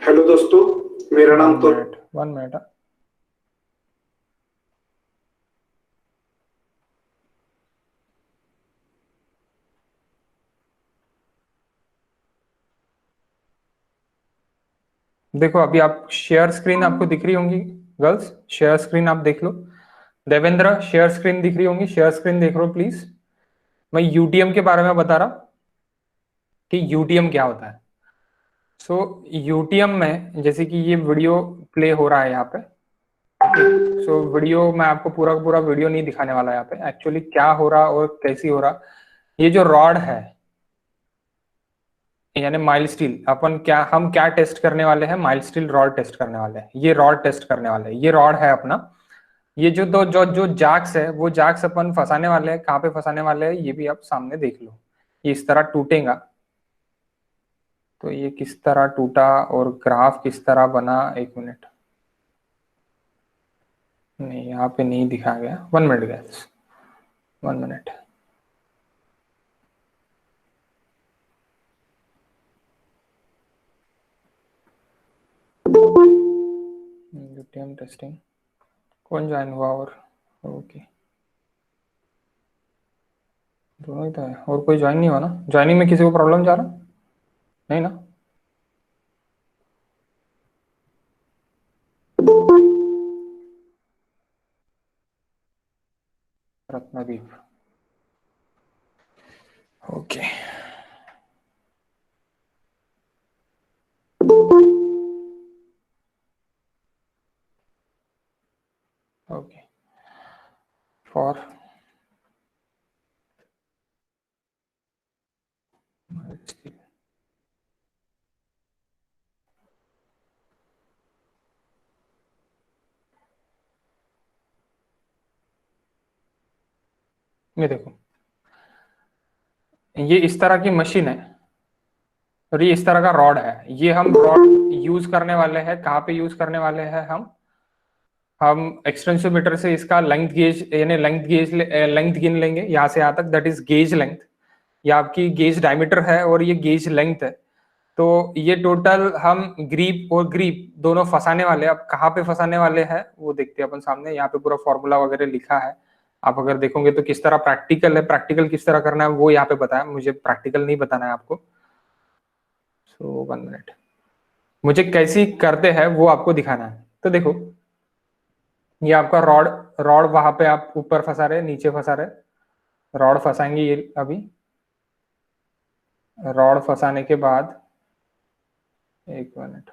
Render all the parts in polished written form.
Hello दोस्तों, मेरा नाम तो 1 मिनट। देखो अभी आप शेयर स्क्रीन आपको दिख रही होंगी गर्ल्स, शेयर स्क्रीन आप देख लो। देवेंद्र शेयर स्क्रीन दिख रही होंगी, शेयर स्क्रीन देख लो प्लीज। मैं यूटीएम के बारे में बता रहा कि यूटीएम क्या होता है। सो यूटीएम में जैसे कि ये वीडियो प्ले हो रहा है यहाँ पे। सो वीडियो मैं आपको पूरा पूरा वीडियो नहीं दिखाने वाला यहाँ पे, एक्चुअली क्या हो रहा और कैसी हो रहा। ये जो रॉड है यानी माइल्ड स्टील, हम क्या टेस्ट करने वाले हैं, माइल्ड स्टील रॉड टेस्ट करने वाले हैं। ये रॉड टेस्ट करने वाले हैं, ये रॉड है अपना। ये जो दो जो जो जैक्स है वो जैक्स अपन फंसाने वाले हैं। कहाँ पे फंसाने वाले हैं ये भी आप सामने देख लो। ये इस तरह टूटेगा, तो ये किस तरह टूटा और ग्राफ किस तरह बना। 1 मिनट, नहीं यहाँ पे नहीं दिखा गया। 1 minute gas, 1 minute. UTM testing कौन ज्वाइन हुआ और ओके दोनों ही तो है, और कोई ज्वाइन नहीं हुआ ना? ज्वाइनिंग में किसी को प्रॉब्लम जा रहा नहीं ना? रत्नदीप ओके। ओके फॉर ये देखो, ये इस तरह की मशीन है और ये इस तरह का रॉड है। ये हम रॉड यूज करने वाले हैं, कहाँ पे यूज करने वाले हैं हम एक्सटेंसोमीटर से इसका लेंथ गेज यानी लेंथ गिन लेंगे यहाँ से यहाँ तक, दैट इज गेज लेंथ। ये आपकी गेज डायमीटर है और ये गेज लेंथ है। तो ये टोटल हम ग्रीप और ग्रीप दोनों फंसाने वाले हैं। अब कहाँ पे फंसाने वाले हैं वो देखते हैं अपन सामने। यहाँ पे पूरा फॉर्मूला वगैरह लिखा है, आप अगर देखोगे तो किस तरह प्रैक्टिकल है, प्रैक्टिकल किस तरह करना है वो यहाँ पे बताया। मुझे प्रैक्टिकल नहीं बताना है आपको। सो 1 मिनट, मुझे कैसी करते हैं वो आपको दिखाना है। तो देखो ये आपका रॉड रॉड वहां पे आप ऊपर फंसा रहे, नीचे फंसा रहे। रॉड फंसाएंगे ये अभी। रॉड फंसाने के बाद 1 मिनट,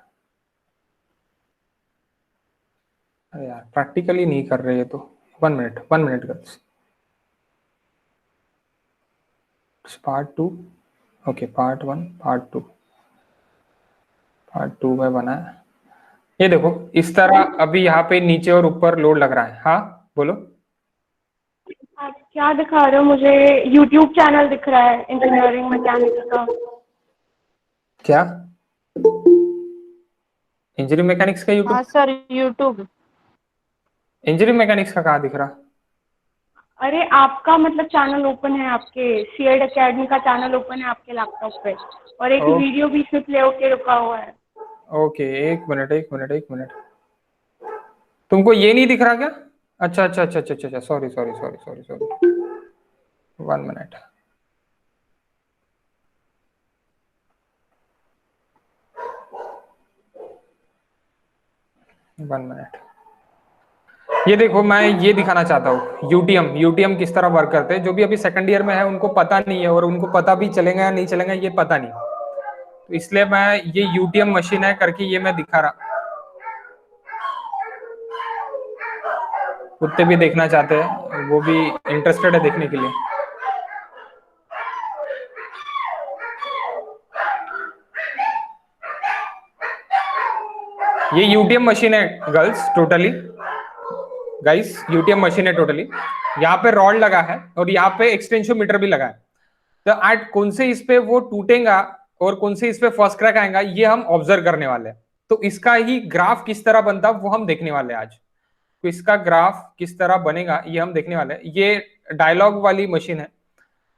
अरे यार प्रैक्टिकली नहीं कर रहे ये तो। 1 minute 1 minute girls, part 2 okay, part 1 part 2 part 2 में बना है। ये देखो इस तरह अभी यहाँ पे नीचे और ऊपर लोड लग रहा है। हाँ बोलो। आप क्या दिखा रहे हो? मुझे YouTube चैनल दिख रहा है इंजीनियरिंग मैकेनिक्स का। क्या इंजीनियरिंग मैकेनिक्स का यूट्यूब? हाँ सर, YouTube। इंजीनियरिंग मैकेनिक्स का कहाँ दिख रहा? अरे आपका मतलब चैनल ओपन है, आपके सीएड एकेडमी का चैनल ओपन है आपके लैपटॉप पे, और एक वीडियो बीच में प्ले होके रुका हुआ है। ओके 1 मिनट 1 मिनट 1 मिनट, तुमको ये नहीं दिख रहा क्या? अच्छा अच्छा अच्छा अच्छा अच्छा, sorry sorry sorry sorry sorry, 1 minute. ये देखो मैं ये दिखाना चाहता हूँ यूटीएम यूटीएम किस तरह वर्क करते हैं। जो भी अभी सेकंड ईयर में है उनको पता नहीं है, और उनको पता भी चलेगा या नहीं चलेगा ये पता नहीं, तो इसलिए मैं ये यूटीएम मशीन है करके ये मैं दिखा रहा। कुत्ते भी देखना चाहते हैं, वो भी इंटरेस्टेड है देखने के लिए। ये यूटीएम मशीन है girls, totally guys UTM machine है टोटली। यहाँ पे रॉड लगा है और यहाँ पे एक्सटेंशियोमीटर भी लगा है। तो आज कौन से इस पे वो टूटेगा और कौन से इस पे फर्स्ट क्रैक आएगा ये हम ऑब्जर्व करने वाले हैं। तो इसका ही ग्राफ किस तरह बनता वो हम देखने वाले हैं आज। तो इसका ग्राफ किस तरह बनेगा ये हम देखने वाले हैं। ये डायलॉग वाली मशीन है।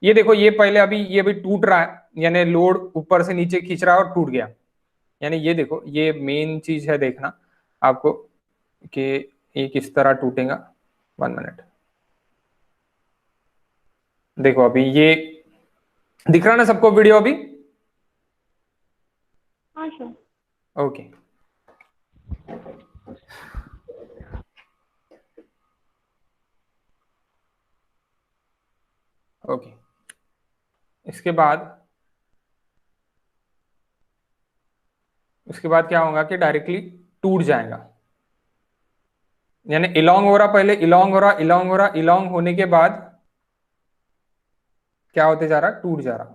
ये देखो ये पहले अभी ये भी टूट रहा है, यानी लोड ऊपर से नीचे खींच रहा है और टूट गया। यानी ये देखो, ये मेन चीज है देखना आपको कि ये किस तरह टूटेगा। 1 मिनट, देखो अभी ये दिख रहा ना सबको वीडियो अभी? हाँ सर। Okay, okay. उसके बाद क्या होगा कि डायरेक्टली टूट जाएगा। यानी इलोंग हो रहा, पहले इलोंग हो रहा, इलोंग हो रहा, इलोंग होने के बाद क्या होते जा रहा? टूट जा रहा।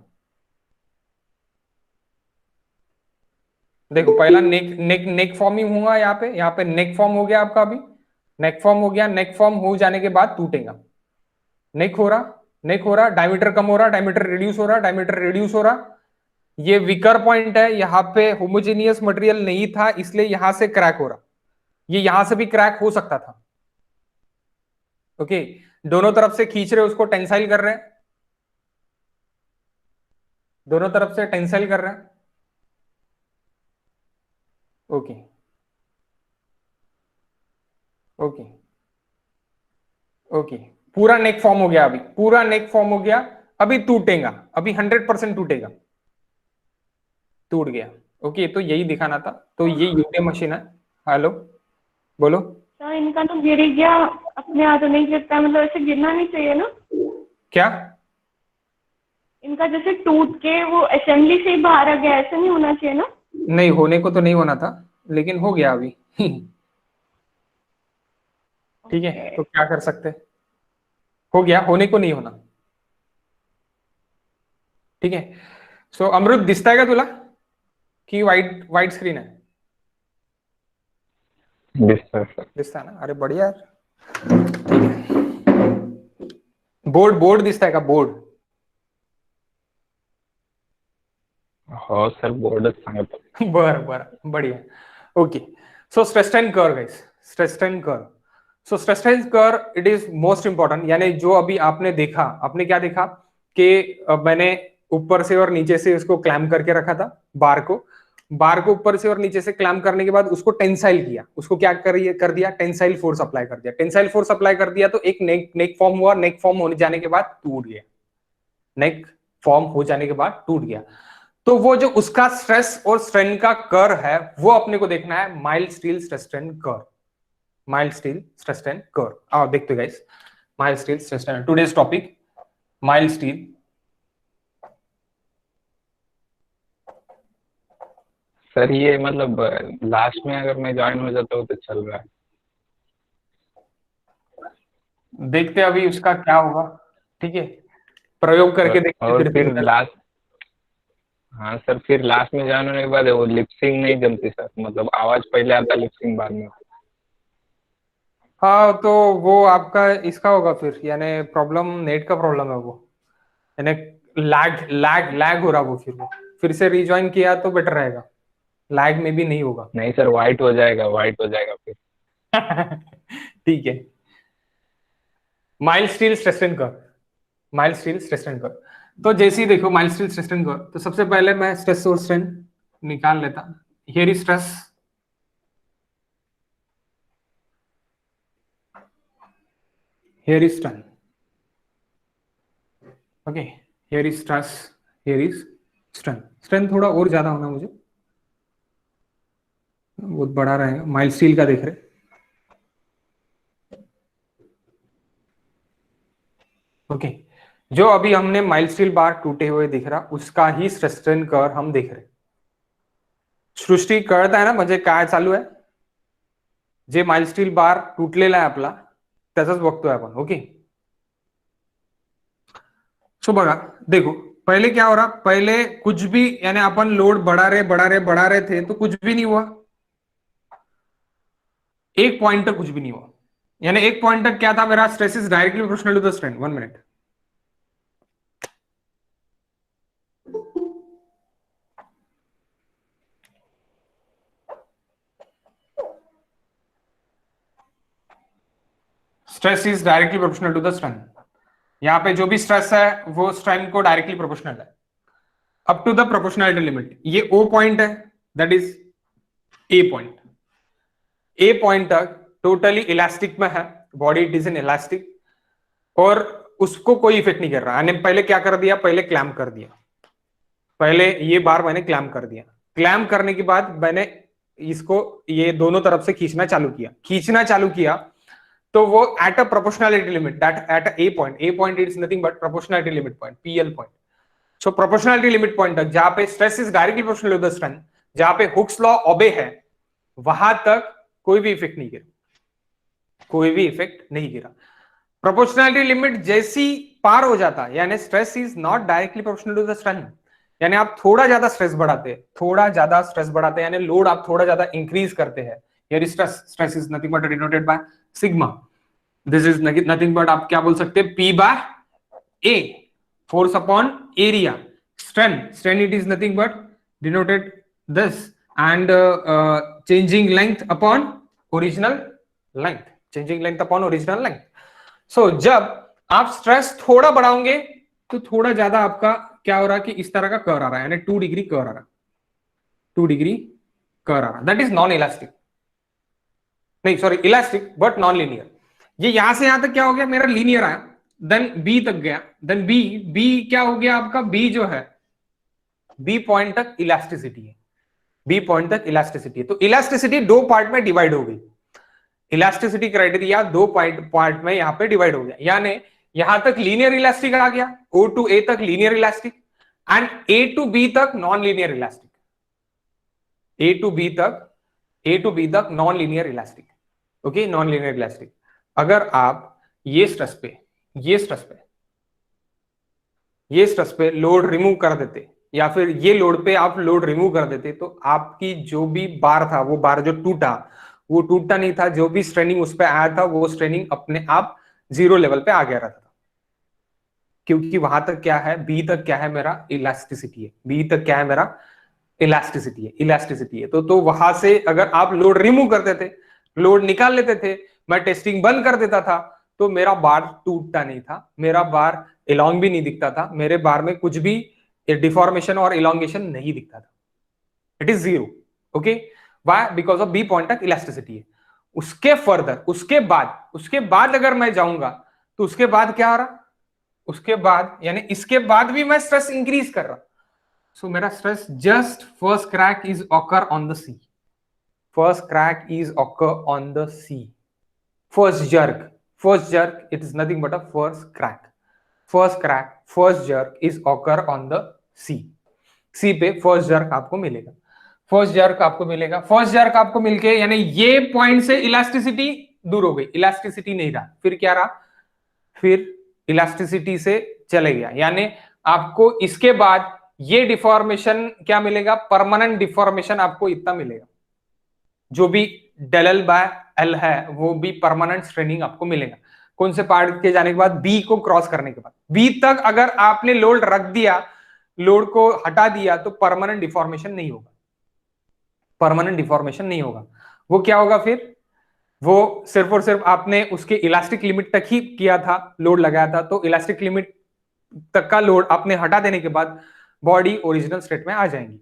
देखो पहला नेक नेक नेक फॉर्म ही होगा यहाँ पे नेक फॉर्म हो गया आपका, अभी नेक फॉर्म हो गया। नेक फॉर्म हो जाने के बाद टूटेगा। नेक हो रहा, नेक हो रहा, डायमीटर कम हो रहा, डायमीटर रिड्यूस हो रहा, डायमीटर रिड्यूस हो रहा। ये वीकर पॉइंट है, यहाँ पे होमोजेनियस मटेरियल नहीं था इसलिए यहां से क्रैक हो रहा। ये यहां से भी क्रैक हो सकता था। ओके, दोनों तरफ से खींच रहे, उसको टेंसाइल कर रहे हैं, दोनों तरफ से टेंसाइल कर रहे हैं। Okay, okay, okay. पूरा नेक फॉर्म हो गया, अभी पूरा नेक फॉर्म हो गया। अभी टूटेगा, अभी 100% टूटेगा, टूट गया। ओके, तो यही दिखाना था। तो ये यूटे मशीन है। हेलो, बोलो। सर इनका तो गिर ही गया, अपने हाथों नहीं गिरता, मतलब ऐसे गिरना नहीं चाहिए ना? क्या? इनका जैसे टूट के वो असेंबली से ही बाहर आ गया, ऐसा नहीं होना चाहिए ना? नहीं, होने को तो नहीं होना था, लेकिन हो गया अभी। ठीक है, तो क्या कर सकते? हो गया, होने को नहीं होना। ठीक है। सो अमृत दिसता है का तुला की वाइट वाइट स्क्रीन है? दिसता है ना? अरे बढ़िया यार। ठीक है, बोर्ड बोर्ड दिसता है का? बोर्ड? हो सर, बोर्डच सांगत. बरं बरं, बढ़िया. Okay, so stress strain curve guys, stress strain curve. So stress strain curve it is most important. यानी जो अभी आपने देखा, आपने क्या देखा कि मैंने ऊपर से और नीचे से उसको क्लैम्प करके रखा था, बार को ऊपर से और नीचे से क्लैम्प करने के बाद उसको टेंसाइल किया. उसको क्या कर दिया? टेंसाइल फोर्स अप्लाई कर दिया. टेंसाइल फोर्स अप्लाई कर दिया तो एक नेक फॉर्म हुआ. नेक फॉर्म होने जाने के बाद टूट गया. नेक फॉर्म हो जाने के बाद टूट गया. तो वो जो उसका स्ट्रेस और स्ट्रेन का कर्व है वो अपने को देखना है, mild steel stress strain curve. Mild steel stress strain curve आओ देखते guys. Mild steel stress strain, today's topic mild steel. Sir ये मतलब लास्ट में अगर मैं ज्वाइन हो जाता हूँ तो चल रहा है. देखते अभी उसका क्या होगा. ठीक है, प्रयोग करके देखते और फिर रिजल्ट. लास्ट. हाँ सर, फिर लास्ट में ज्वाइन होने के बाद वो लिपसिंग नहीं जमती सर, मतलब आवाज पहले आता, लिपसिंग बाद में. हाँ, तो वो आपका इसका होगा फिर, यानी प्रॉब्लम नेट का प्रॉब्लम है वो. यानी लैग हो रहा वो. फिर से रिज्वाइन किया तो बेटर रहेगा. लैग में भी नहीं होगा. नहीं सर, वाइट हो जाएगा फिर. ठीक है. Mild steel stress strain curve, mild steel stress strain curve. तो जैसे ही देखो mild steel stress strain curve, तो सबसे पहले मैं स्ट्रेस और स्ट्रेन निकाल लेता. Here is stress, here is strain. Okay, here is stress, here is strain. Strain थोड़ा और ज्यादा होना मुझे, बहुत बड़ा रहेगा. माइल्ड स्टील का देख रहे. ओके, जो अभी हमने माइल्ड स्टील बार टूटे हुए दिख रहा, उसका ही स्ट्रेस स्ट्रेन कर्व हम देख रहे. सृष्टी कळत आहे ना म्हणजे काय चालू आहे? जे माइल्ड स्टील बार तुटलेला आहे आपला, त्याचाच बघतोय आपण. ओके, सो बघा, देखो पहले क्या हो रहा, पहले कुछ भी, यानी अपन लोड बढ़ा रहे थे तो कुछ भी नहीं हुआ. एक पॉइंट तक कुछ भी नहीं हुआ. यानी एक पॉइंट तक क्या था मेरा? Stress is directly proportional to the strain. 1 minute. Stress is directly proportional to the strain. यहां पे जो भी स्ट्रेस है वो स्ट्रेन को डायरेक्टली प्रोपोर्शनल है, up to the proportionality limit. ये O पॉइंट है, that is A point. A point तक टोटली इलास्टिक में है, body it is an elastic, और उसको कोई इफेक्ट नहीं कर रहा। मैंने पहले क्या कर दिया, पहले क्लैम्प कर दिया, पहले ये बार मैंने क्लैम्प कर दिया। क्लैम्प करने के बाद मैंने इसको ये दोनों तरफ से खींचना चालू किया, तो वो at a proportionality limit, that at A point is nothing but proportionality limit point, PL point. So proportionality limit point तक जहां पे stress is directly proportional to the strength, जहां पे हुक्स लॉ ओबे है, वहां तक कोई भी इफेक्ट नहीं गिरा, कोई भी इफेक्ट नहीं गिरा। प्रोपोर्शनैलिटी लिमिट जैसी पार हो जाता, यानी stress is not directly proportional to the strength, यानी आप थोड़ा ज्यादा स्ट्रेस बढ़ाते, यानी लोड आप थोड़ा ज्यादा इंक्रीज करते हैं, यानी stress is nothing but denoted by sigma. This is nothing but आप क्या बोल सकते हैं, P by A, force upon area. Strength it is nothing but denoted this, and changing length upon original length, so जब आप stress थोड़ा बढ़ाओगे तो थोड़ा ज्यादा आपका क्या हो रहा है कि इस तरह का कर्व आ रहा है, यानी 2 डिग्री कर्व आ रहा है, दैट इज नॉन इलास्टिक, नहीं sorry elastic but non linear. ये यहां से यहां तक क्या हो गया, मेरा लीनियर आया, देन बी तक गया, देन बी क्या हो गया आपका, बी जो है बी पॉइंट तक इलास्टिसिटी है, तो इलास्टिसिटी 2 पार्ट में डिवाइड हो गई, इलास्टिसिटी क्राइटेरिया 2 पार्ट में यहां पे डिवाइड हो गया, यानी यहां तक लीनियर इलास्टिक आ गया, O टू A तक linear elastic, and A to B तक non linear elastic, A to B तक non linear elastic, okay, non linear elastic. अगर आप ये स्ट्रेस पे लोड रिमूव कर देते, या फिर ये लोड पे आप लोड रिमूव कर देते, तो आपकी जो भी बार था, वो बार जो वो टूटता नहीं था, जो भी स्ट्रेनिंग उस पे आया था, वो स्ट्रेनिंग अपने आप 0 लेवल पे आ गया रहता था, क्योंकि वहां तक क्या है, बी तक क्या है मेरा, इलास्टिसिटी है, तो वहां से अगर आप लोड रिमूव करते थे, लोड निकाल लेते थे, मैं टेस्टिंग बंद कर देता था, तो मेरा बार टूटता नहीं था, मेरा बार इलॉन्ग भी नहीं दिखता था, मेरे बार में कुछ भी डिफॉर्मेशन और इलॉन्गेशन नहीं दिखता था, it is 0, okay, why, because of B point तक इलास्टिसिटी है। उसके बाद अगर मैं जाऊंगा, तो उसके बाद क्या आ रहा, उसके बाद यानी इसके बाद भी मैं स्ट्रेस इंक्रीज कर रहा, सो मेरा stress just first crack is occur on the C, first jerk it is nothing but a first jerk is occur on the C पे फर्स्ट जर्क आपको मिलेगा, फर्स्ट जर्क आपको मिलके, यानी ये पॉइंट से इलास्टिसिटी दूर हो गई, इलास्टिसिटी नहीं रहा, फिर क्या रहा, फिर इलास्टिसिटी से चले गया, यानी आपको इसके बाद ये डिफॉर्मेशन क्या मिलेगा, परमानेंट डिफॉर्मेशन आपको इतना मिलेगा, जो भी डेल एल बाय एल है वो भी परमानेंट स्ट्रेनिंग आपको मिलेगा। कौन से पार्ट के जाने के बाद, बी को क्रॉस करने के बाद, बी तक अगर आपने लोड रख दिया, लोड को हटा दिया, तो परमानेंट डिफॉर्मेशन नहीं होगा, वो क्या होगा फिर, वो सिर्फ और सिर्फ आपने उसके इलास्टिक लिमिट तक ही किया था, लोड लगाया था, तो इलास्टिक लिमिट तक का लोड आपने हटा देने के बाद बॉडी ओरिजिनल स्टेट में आ जाएंगी।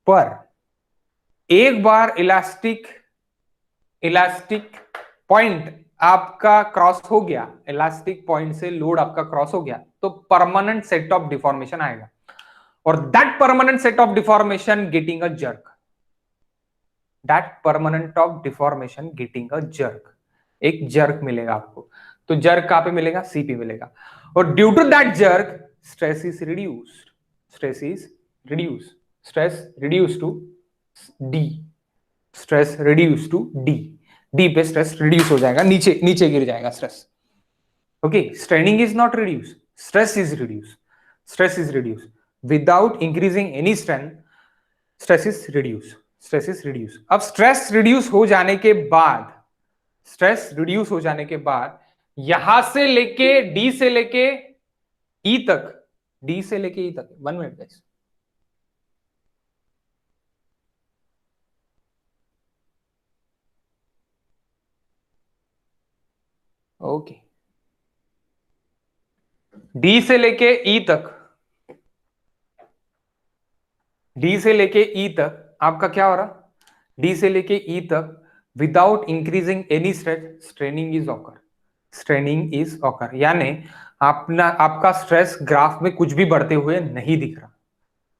पर एक बार इलास्टिक पॉइंट आपका क्रॉस हो गया, इलास्टिक पॉइंट से लोड आपका क्रॉस हो गया, तो परमानेंट सेट ऑफ डिफॉर्मेशन आएगा, और that permanent set of deformation getting a jerk, एक जर्क मिलेगा आपको, तो जर्क कहां पे मिलेगा, सी पे मिलेगा, और due to that jerk stress is reduced to D पे स्ट्रेस रिड्यूस हो जाएगा, नीचे गिर जाएगा stress, okay. Straining is not reduce, stress is reduce without increasing any strength, stress is reduce. अब स्ट्रेस रिड्यूस हो जाने के बाद यहां से लेके डी से लेके ई तक 1 मिनट गाइस, ओके, डी से लेके ई तक आपका क्या हो रहा, डी से लेके ई तक without increasing any stress straining is occur, straining is occur, यानी आपका स्ट्रेस ग्राफ में कुछ भी बढ़ते हुए नहीं दिख रहा,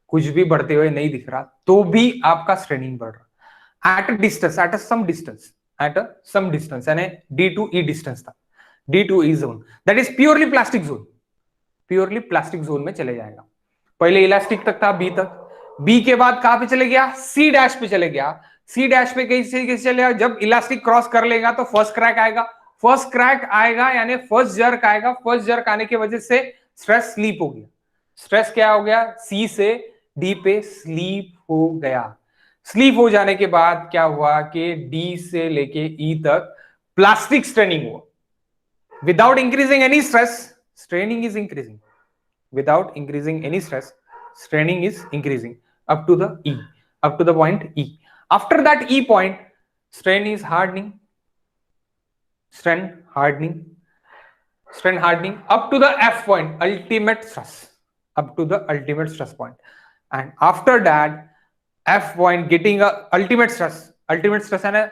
कुछ भी बढ़ते हुए नहीं दिख रहा, तो भी आपका स्ट्रेनिंग बढ़ रहा at a distance, at a some distance, यानी डी टू ई डिस्टेंस था, D to E zone, that is purely plastic zone, purely plastic zone में चले जाएगा। पहले इलास्टिक तक था, बी तक, बी के बाद कहां पे चले गया, सी डैश पे चले गया, सी डैश पे कैसे चलेगा, जब इलास्टिक क्रॉस कर लेगा तो फर्स्ट क्रैक आएगा, फर्स्ट क्रैक आएगा यानी फर्स्ट जर्क आएगा, फर्स्ट जर्क आने की वजह से स्ट्रेस स्लीप हो गया, स्ट्रेस क्या हो गया, सी से डी पे स्लीप हो गया, स्लीप हो जाने के बाद क्या हुआ कि डी से लेके ई तक प्लास्टिक स्ट्रेनिंग हुआ, without increasing any stress straining is increasing, without increasing any stress straining is increasing up to the E, up to the point E. After that E point strain is hardening, strain hardening, strain hardening up to the F point, ultimate stress, up to the ultimate stress point, and after that F point getting a ultimate stress है ना,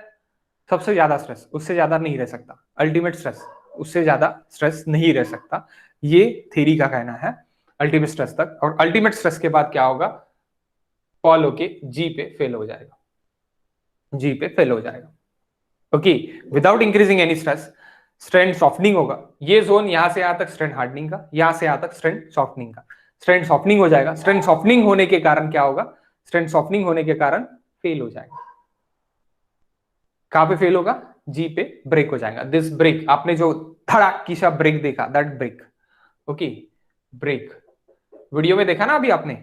सबसे ज्यादा stress, उससे ज्यादा नहीं रह सकता, ultimate stress उससे ज्यादा स्ट्रेस नहीं रह सकता, ये थ्योरी का कहना है, अल्टीमेट स्ट्रेस तक, और अल्टीमेट स्ट्रेस के बाद क्या होगा, फॉल होके जी पे फेल हो जाएगा, जी पे फेल हो जाएगा। Okay, without increasing any stress strain softening होगा, ये जोन यहां से यहां तक स्ट्रेन हार्डनिंग का, यहां से यहां तक स्ट्रेन सॉफ्टनिंग का, स्ट्रेन सॉफ्टनिंग हो जाएगा, स्ट्रेन सॉफ्टनिंग होने के कारण क्या होगा, स्ट्रेन सॉफ्टनिंग होने के कारण फेल हो जाएगा, कहां पे फेल होगा, जी पे ब्रेक हो जाएगा, दिस ब्रेक, आपने जो धड़ाकीसा ब्रेक देखा, that break, okay break, video में देखा ना अभी आपने,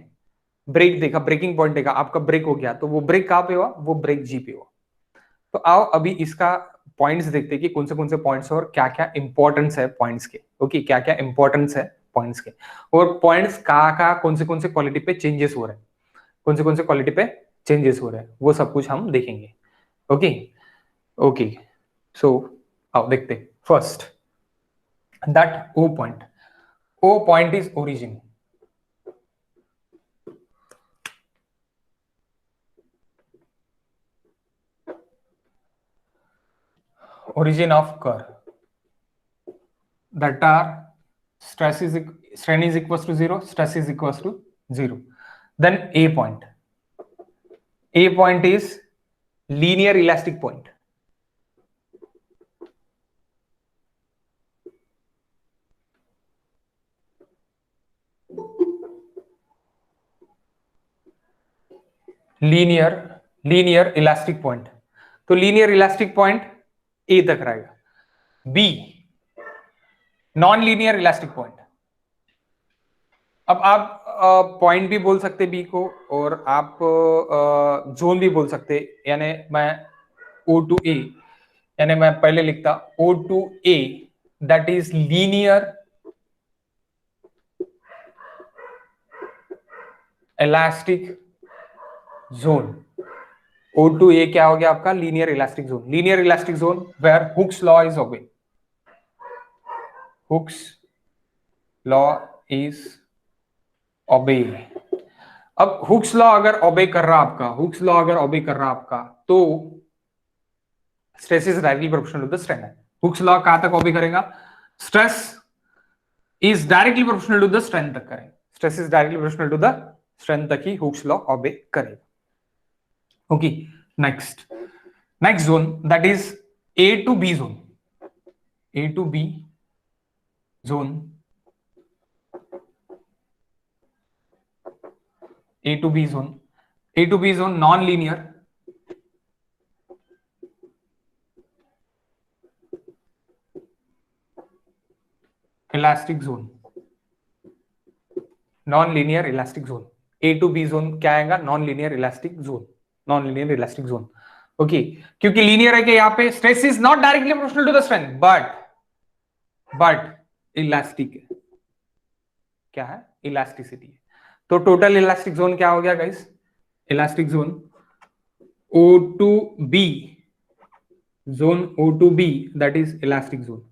ब्रेक देखा, ब्रेकिंग पॉइंट देखा, आपका ब्रेक हो गया, तो वो ब्रेक कहां पे हुआ, वो ब्रेक जी पे हुआ। तो आओ अभी इसका पॉइंट्स देखते हैं कि कौन से पॉइंट्स और क्या क्या इंपॉर्टेंस है पॉइंट्स के, ओके क्या क्या इंपॉर्टेंस है पॉइंट्स के, और पॉइंट्स कहां कौन से क्वालिटी पे चेंजेस हो रहे हैं, कौन से क्वालिटी पे चेंजेस हो रहे हैं, वो सब कुछ हम देखेंगे। ओके ओके, सो आओ देखते, first that O point is origin, origin of curve, that are strain is equals to 0, stress is equals to 0. Then a point is linear elastic point, linear elastic point, तो linear elastic point A तक रहेगा, B non linear elastic point, अब आप point भी बोल सकते B को, और आप जोन भी बोल सकते, यानी मैं ओ टू ए, यानी मैं पहले लिखता O to A, that is linear elastic zone, O2A क्या हो गया आपका, linear elastic zone, linear elastic zone where Hooke's law is obey, Hooke's law is obey. अब हुक्स लॉ अगर ओबे कर रहा आपका, हुक्स लॉ अगर ओबे कर रहा आपका, तो stress is directly proportional to the strain है, हुक्स लॉ कहां तक ओबे करेगा, stress is directly proportional to the strain तक करेगा, stress is directly proportional to the strain तक ही हुक्स लॉ ओबे करेगा। Okay, next zone, that is A to B zone, A to B zone, A to B zone, A to B zone non-linear elastic zone, non-linear elastic zone, A to B zone क्या आएगा, non-linear elastic zone, non linear elastic zone, okay क्योंकि linear है कि यहाँ पे stress is not directly proportional to the strain, but elastic है, क्या है, इलास्टिसिटी है, तो टोटल इलास्टिक जोन क्या हो गया guys, elastic zone O to B zone, O to B that is elastic zone,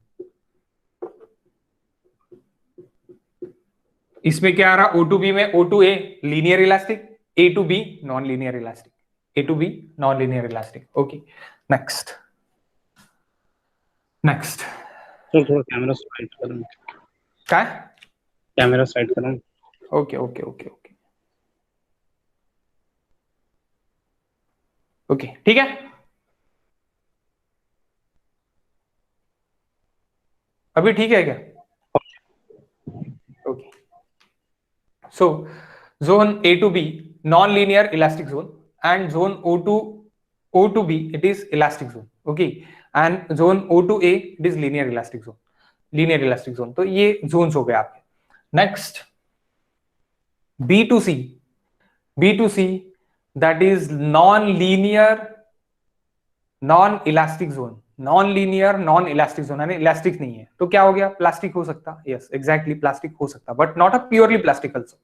इसमें क्या आ रहा, O2B में O2A linear elastic, A to B non linear elastic, A to B non-linear elastic. Okay, next. Sir थोड़ा camera side करो, क्या? Camera side करो। Okay okay okay okay okay, ठीक है। अभी ठीक है क्या? Okay, so zone A to B non-linear elastic zone and zone O to B it is elastic zone. Okay, and zone O to A it is linear elastic zone. तो ये zones हो गए आपके. Next B to C that is non-linear non-elastic zone. Non-linear non elastic zone यानी elastic नहीं है, तो क्या हो गया? प्लास्टिक हो सकता, यस एग्जैक्टली प्लास्टिक हो सकता, but not a purely plastic also,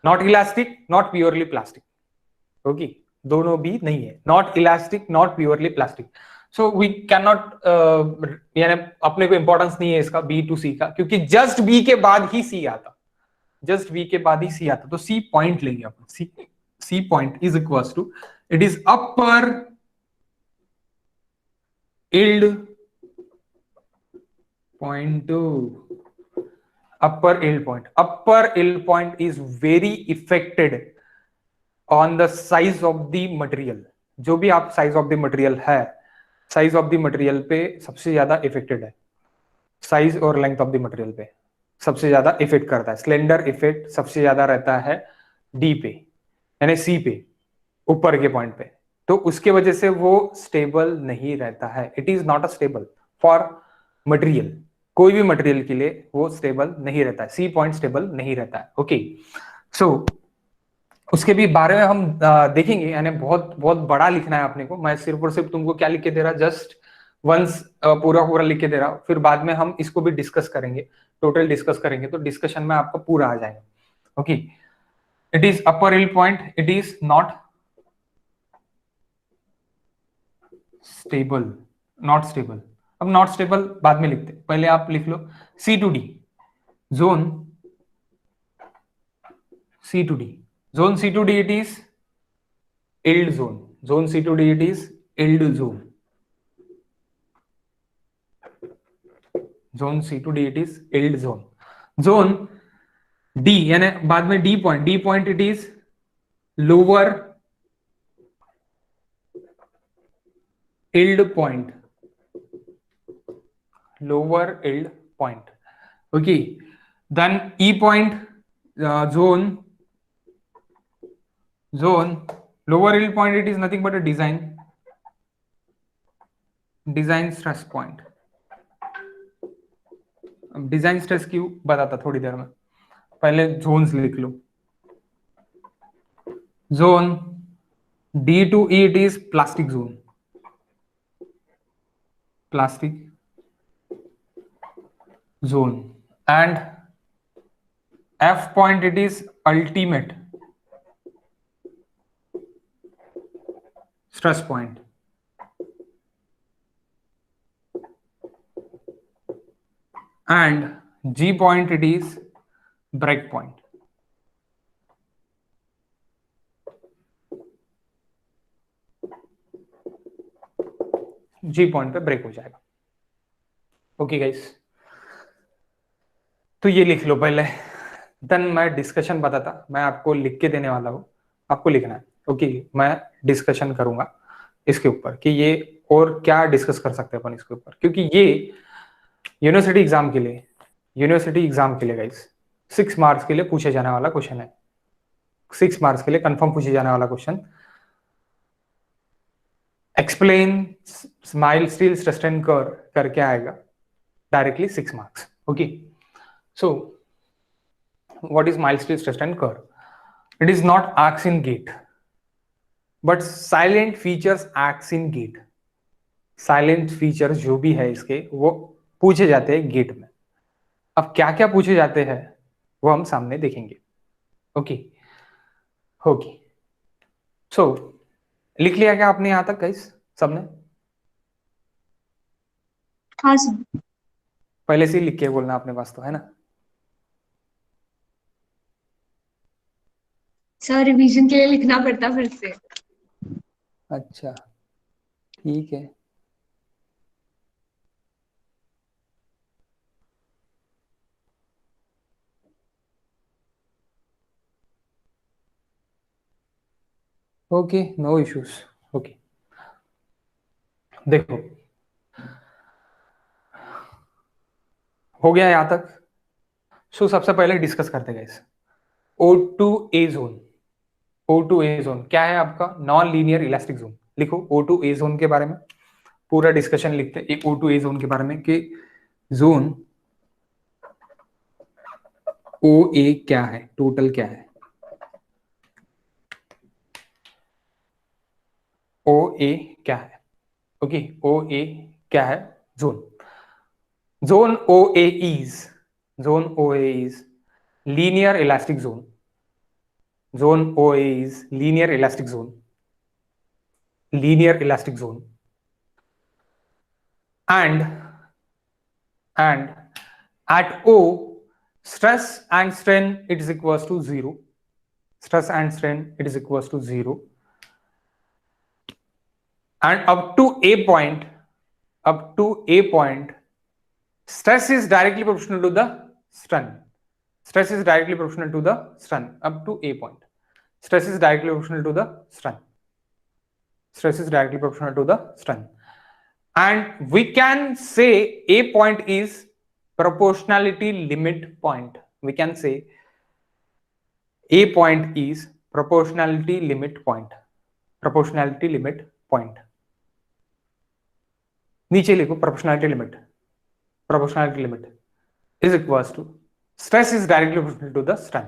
not elastic not purely plastic. Okay, दोनों भी नहीं है, not elastic not purely plastic. So we can not, यानी अपने को इंपॉर्टेंस नहीं है इसका बी टू सी का, क्योंकि जस्ट बी के बाद ही सी आता, जस्ट बी के बाद ही सी आता, तो सी पॉइंट लेंगे अपन। C point is equal to, it is upper yield point to upper yield point is very affected on the size of the material। जो भी आप साइज ऑफ द मटेरियल है, साइज ऑफ द मटेरियल पे सबसे ज्यादा affected है, size और length of the material पे सबसे ज्यादा इफेक्ट करता है। स्लेंडर इफेक्ट सबसे ज्यादा रहता है डी पे यानी सी पे, ऊपर के पॉइंट पे, तो उसके वजह से वो स्टेबल नहीं रहता है। It is not a stable for material, कोई भी मटेरियल के लिए वो स्टेबल नहीं रहता है, सी पॉइंट स्टेबल नहीं रहता है। ओके, सो उसके भी बारे में हम देखेंगे, यानी बहुत बहुत बड़ा लिखना है अपने को। मैं सिर्फ और सिर्फ तुमको क्या लिख के दे रहा, जस्ट वंस पूरा लिख के दे रहा हूं, फिर बाद में हम इसको भी डिस्कस करेंगे, टोटल डिस्कस करेंगे, तो डिस्कशन में आपका पूरा आ जाएगा। Okay, it is upper hill point, it is not stable, not stable. अब नॉट स्टेबल बाद में लिखते, पहले आप लिख लो C to D zone, C to D zone, C to D it is yield zone, zone C to D it is yield zone, zone C to D it is yield zone, zone D यानी बाद में D point it is lower yield point, lower yield point. Okay, then E point, zone lower yield point it is nothing but a design stress point। अब design stress क्यों बताता थोड़ी देर में, पहले जोन्स लिख लो। Zone D to E it is plastic zone, plastic zone, and F point it is ultimate stress point, and G point it is break point। G point पे ब्रेक हो जाएगा। ओके गाइस, तो ये लिख लो पहले, then मैं discussion बताता, मैं आपको लिख के देने वाला हूं, आपको लिखना है। ओके, मैं डिस्कशन करूंगा इसके ऊपर कि ये और क्या डिस्कस कर सकते हैं अपन इसके ऊपर, क्योंकि ये यूनिवर्सिटी एग्जाम के लिए गाइस 6 मार्क्स के लिए पूछे जाने वाला क्वेश्चन है, 6 मार्क्स के लिए कंफर्म पूछे जाने वाला question. Explain smile steel stress strain curve करके आएगा directly 6 marks. Okay, so what is mile steel stress strain curve? It is not arcs in get but salient features acts in gate. Salient features जो भी है इसके वो पूछे जाते हैं गेट में। अब क्या क्या पूछे जाते हैं वो हम सामने देखेंगे। ओके ओके, सो लिख लिया क्या आपने यहां तक गाइस सबने? हाँ सर। पहले से ही लिख के बोलना अपने पास तो है ना। सर रिवीजन के लिए लिखना पड़ता फिर से। अच्छा ठीक है। Okay no issues. ओके देखो हो गया यहां तक। सो सबसे पहले डिस्कस करते हैं guys O2A zone. O2A zone क्या है आपका? Non linear elastic zone. लिखो O2A जोन के बारे में पूरा डिस्कशन लिखते हैं O2A जोन के बारे में कि जोन OA क्या है, टोटल क्या है। OA क्या है? ओके OA क्या है? Zone OA is linear elastic zone. Zone OA is linear elastic zone. Linear elastic zone. And at O, stress and strain it is equals to 0. Stress and strain it is equals to 0. And up to A point, stress is directly proportional to the strain. Stress is directly proportional to the strain up to A point. Stress is directly proportional to the strain. Stress is directly proportional to the strain. And we can say A point is proportionality limit point. We can say A point is proportionality limit point. Proportionality limit point. नीचे लिखो proportionality limit. Proportionality limit is equals to stress is directly proportional to the strain.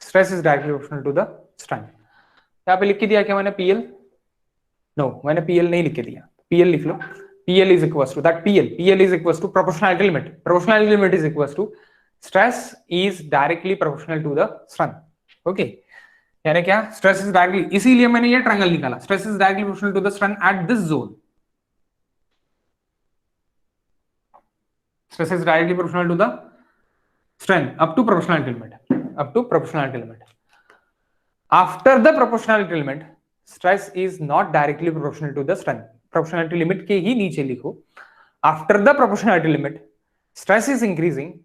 Stress is directly proportional to the strain. यहाँ पे लिख के दिया क्या मैंने PL? No, मैंने PL नहीं लिख के दिया। PL लिख लो। PL is equals to that PL is equals to proportionality limit. Proportionality limit is equals to stress is directly proportional to the strain. Okay, यानी क्या? Stress is directly, इसीलिए मैंने ये ट्रायंगल निकाला। Stress is directly proportional to the strain at this zone. Stress is directly proportional to the strain up to proportionality limit. Up to proportionality limit. After the proportionality limit, stress is not directly proportional to the strain. Proportionality limit के ही नीचे लिखो after the proportionality limit stress is increasing,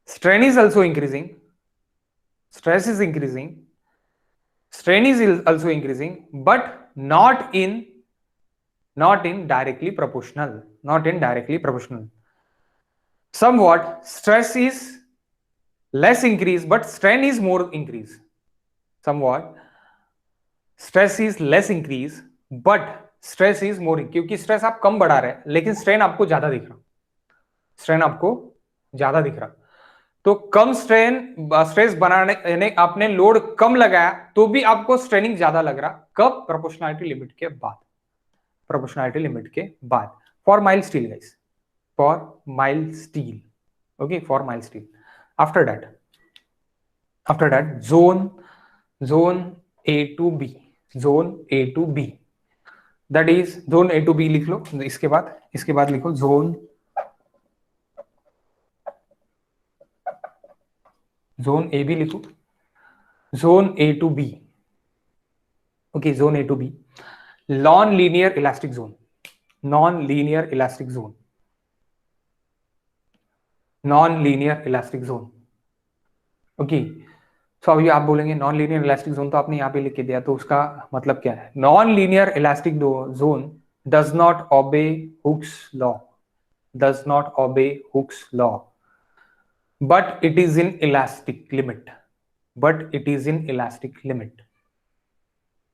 strain is also increasing, stress is increasing, strain is also increasing, but not in directly proportional, somewhat stress is less increase but strain is more increase. Somewhat stress is less increase but stress is more, क्योंकि stress आप कम बढ़ा रहे हैं लेकिन strain आपको ज्यादा दिख रहा। तो कम स्ट्रेस बनाने यानी आपने लोड कम लगाया तो भी आपको स्ट्रेनिंग ज्यादा लग रहा। कब? प्रोपोर्शनैलिटी लिमिट के बाद। For mild steel guys, for mild steel. Okay, for mild steel. After that zone A to B, zone A to B, that is zone A to B लिख लो। इसके बाद लिखो जोन A भी लिखो, zone A to B। Okay, zone A to B, non linear elastic zone. Okay, तो अभी आप बोलेंगे नॉन लीनियर इलास्टिक जोन तो आपने यहाँ पे लिख के दिया, तो उसका मतलब क्या है? Non linear elastic zone does not obey Hooke's law, but it is in elastic limit.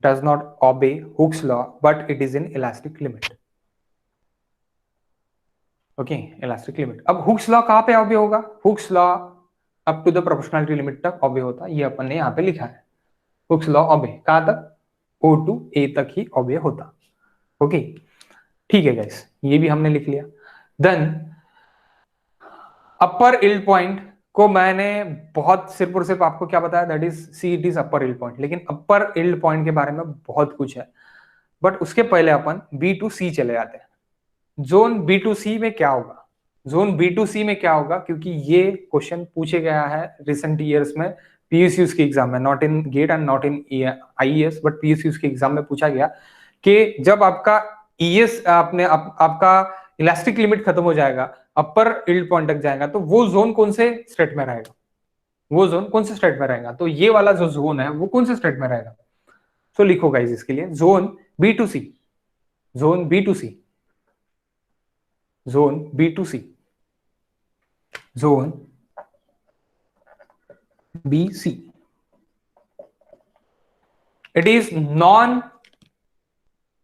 Does not obey Hooke's law but it is in elastic limit. Okay, elastic limit. अब हुक्स लॉ कहां पे obey होगा? Hooke's law up to the proportionality limit तक obey होता है, ये अपन ने यहाँ पे लिखा है। हुक्स लॉ ओबे कहां तक? O2A तक ही ओबे होता। ओके, ठीक है गाइस, ये भी हमने लिख लिया। देन अपर इल्ड पॉइंट को मैंने बहुत सिर्फ आपको क्या बताया? That is see it is upper yield point. लेकिन अपर इल्ड पॉइंट के बारे में बहुत कुछ है, बट उसके पहले अपन B to C चले जाते हैं। जोन B to C में क्या होगा? क्योंकि ये क्वेश्चन पूछे गया है रिसेंट ईयर्स में पीएसयूज के एग्जाम में, not in GATE and not in IES, but PSUs के एग्जाम में पूछा गया कि जब आपका ईएस आपका इलास्टिक लिमिट खत्म हो जाएगा, अपर यील्ड पॉइंट तक जाएगा, तो वो जोन कौन से स्टेट में रहेगा, वो जोन कौन से स्टेट में रहेगा, तो ये वाला जो जोन है वो कौन से स्टेट में रहेगा। तो लिखो गाइस इसके लिए zone B to C, zone B to C, zone B to C, zone B C, it is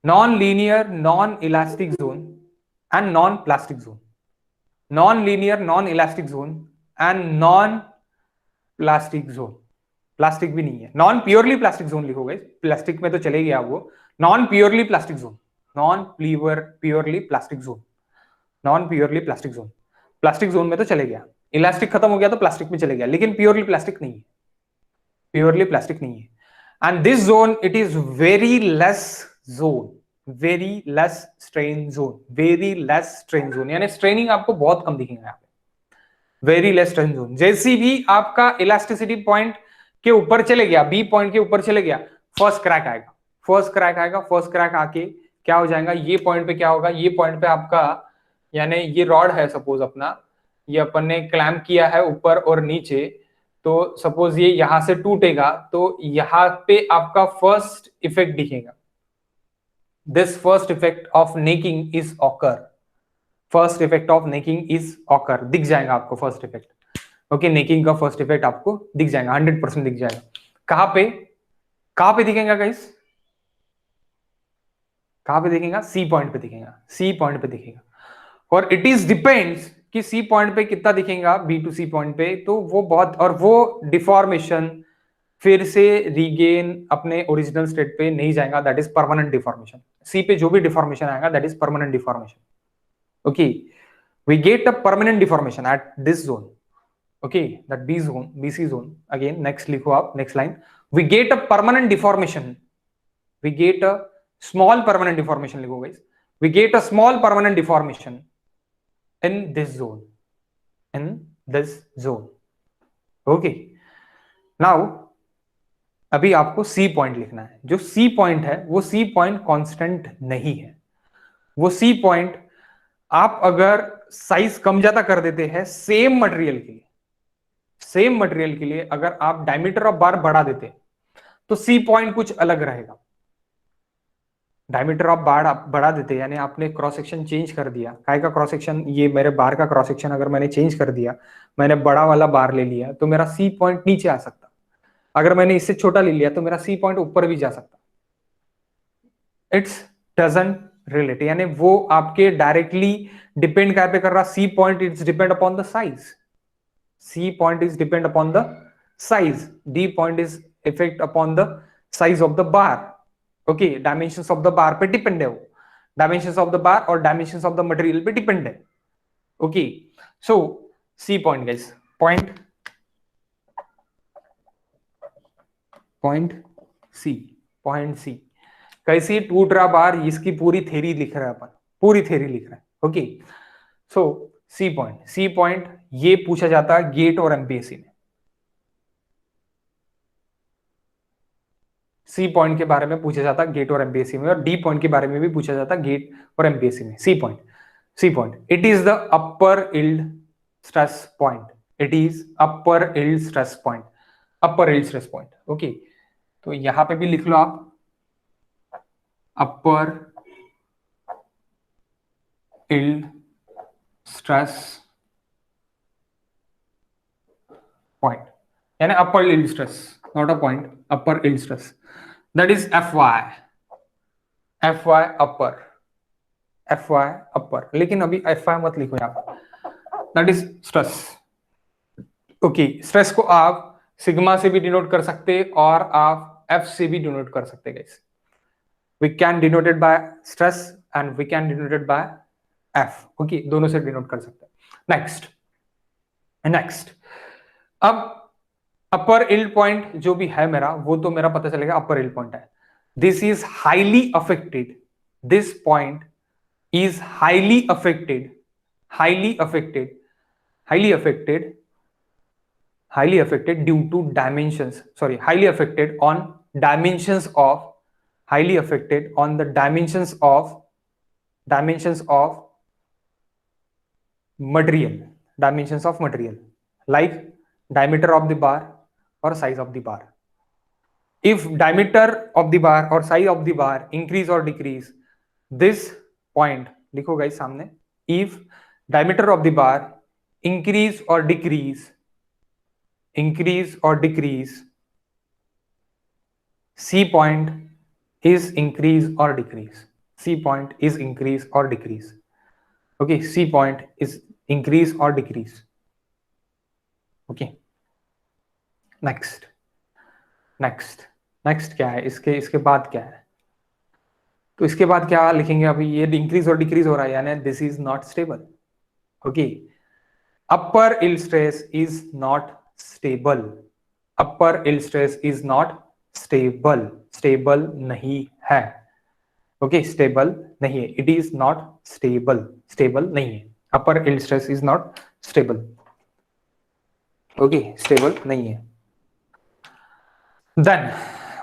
non-linear non-elastic zone and non-plastic zone, non-linear non-elastic zone and non-plastic zone, plastic भी नहीं है, non purely plastic zone लिखो guys, plastic में तो चले गया वो, non purely plastic zone, non purely plastic zone, non purely plastic zone, plastic zone में तो चले गया, इलास्टिक खत्म हो गया तो प्लास्टिक में चले गया, लेकिन प्योरली प्लास्टिक नहीं है, प्योरली प्लास्टिक नहीं है। And this zone, it is very less zone, very less strain zone, very less strain zone, यानी स्ट्रेनिंग आपको बहुत कम दिखेगा यहाँ पे, very less strain zone। जैसी भी आपका इलास्टिसिटी पॉइंट के ऊपर चले गया, बी पॉइंट के ऊपर चले गया, फर्स्ट क्रैक आएगा, फर्स्ट क्रैक आएगा, फर्स्ट क्रैक आके क्या हो जाएगा, ये पॉइंट पे क्या होगा, ये पॉइंट पे आपका यानी ये रॉड है सपोज अपना, ये अपन ने क्लैम्प किया है ऊपर और नीचे, तो सपोज ये यहां से टूटेगा तो यहां पे आपका फर्स्ट इफेक्ट दिखेगा, this first effect of necking is occur, first effect of necking is occur, दिख जाएगा आपको फर्स्ट इफेक्ट, ओके, नेकिंग का फर्स्ट इफेक्ट आपको दिख जाएगा, 100% दिख जाएगा। कहां पे दिखेगा गाइस, कहां पे दिखेगा, सी पॉइंट पे दिखेगा, सी पॉइंट पे दिखेगा, और इट इज डिपेंड्स कि सी पॉइंट पे कितना दिखेगा, बी टू सी पॉइंट पे, तो वो बहुत, और वो डिफॉर्मेशन फिर से रीगेन अपने ओरिजिनल स्टेट पे नहीं जाएगा, that is permanent deformation. C पे जो भी डिफॉर्मेशन आएगा that is permanent deformation, okay, we get a permanent deformation at this zone, okay, that B zone, BC zone, again next लिखो आप, next line, we get a permanent deformation, we get a small permanent deformation लिखो guys, we get a small permanent deformation in this zone, in this zone, okay, now अभी आपको C point लिखना है, जो C point है वो C point constant नहीं है, वो सी पॉइंट आप अगर साइज कम ज्यादा कर देते हैं सेम मटेरियल के लिए, सेम मटेरियल के लिए अगर आप डायमीटर ऑफ बार बढ़ा देते तो सी पॉइंट कुछ अलग रहेगा, डायमीटर ऑफ बार आप बढ़ा देते यानी आपने क्रॉस सेक्शन चेंज कर दिया, काय का क्रॉस सेक्शन, ये मेरे बार का क्रॉस सेक्शन अगर मैंने चेंज कर दिया, मैंने बड़ा वाला बार ले लिया तो मेरा सी पॉइंट नीचे आ सकता, अगर मैंने इससे छोटा ले लिया तो मेरा सी पॉइंट ऊपर भी जा सकता, इट्स डजंट रिलेट, यानी वो आपके डायरेक्टली डिपेंड क्या पे कर रहा, C point it's depend upon the size, C point is depend upon the size, D point is effect upon the size of the bar, okay, dimensions of the bar पे depend है वो, dimensions of the bar और dimensions of the material पे depend है, okay, so C point guys, point C, point C, कैसी टूट रहा बार, इसकी पूरी थ्योरी लिख रहा है अपन, पूरी थ्योरी लिख रहा है, ओके, सो सी पॉइंट ये पूछा जाता है गेट और एमपीएससी में, सी पॉइंट के बारे में पूछा जाता है गेट और एमपीएससी में, और डी पॉइंट के बारे में भी पूछा जाता है गेट और एमपीएससी में। C point it is the upper yield stress point, it is upper yield stress point, upper yield stress point, okay, तो यहां पे भी लिख लो आप अपर यील्ड स्ट्रेस पॉइंट, यानी upper yield stress, not a point, upper yield stress, that is fy upper, लेकिन अभी fy मत लिखो यहाँ पर, that is stress, okay, stress को आप सिग्मा से भी डिनोट कर सकते और आप f से भी डिनोट कर सकते guys, we can denote it by stress and we can denote it by f, okay, दोनों से डिनोट कर सकते हैं। नेक्स्ट अब अपर यील्ड पॉइंट जो भी है मेरा, वो तो मेरा पता चलेगा अपर यील्ड पॉइंट है, this is highly affected, this point is highly affected highly affected due to dimensions, sorry, highly affected on dimensions of, highly affected on the dimensions of material, dimensions of material, like diameter of the bar or size of the bar. If diameter of the bar or size of the bar increase or decrease, this point लिखो guys सामने, if diameter of the bar increase or decrease, C point is increase or decrease, C point is increase or decrease. Okay, C point is increase or decrease. Okay, next क्या है, इसके बाद क्या है? तो इसके बाद क्या लिखेंगे? अभी ये इंक्रीज और डिक्रीज हो रहा है, यानी this is not stable. Okay, upper yield stress is not stable, upper yield stress is not stable, stable नहीं है. ओके, स्टेबल नहीं है, it is not stable, stable नहीं है. Upper yield stress is not stable. Okay, stable नहीं है. Then